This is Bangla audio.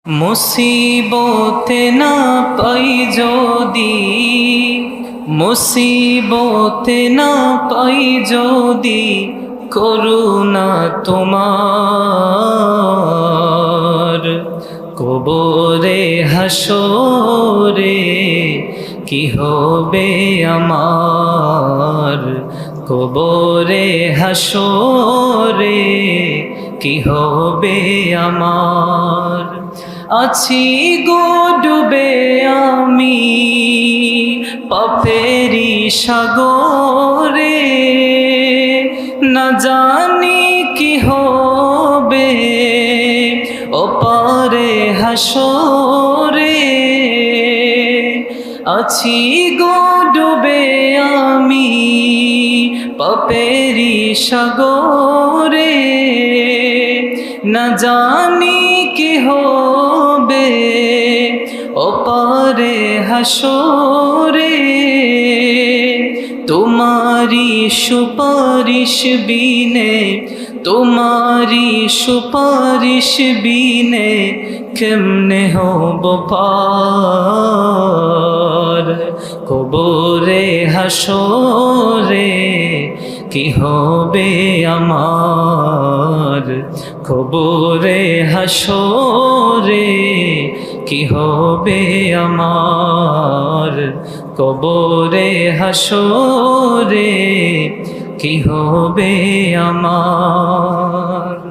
মুসিবতে না পাই যদি, মুসিবতে না পাই যদি, করুণা তোমার কবরে হাসরে কি হবে আমার, কবরে হাসরে কি হবে আমার। আছি গো ডুবে আমি পাপেরি সাগরে, না জানি কি হবে ওপারে হাসরে। আছি গো ডুবে আমি পাপেরি সাগরে, না জানি কি হবে ওপারে হাসরে। তোমারি সুপারিশ বিনে, তোমারি সুপারিশ বিনে কেমনে হব পার, কবরে হাসরে কি হবে আমার, কবরে হাসরে কি হবে আমার, কবরে হাসরে কি হবে আমার।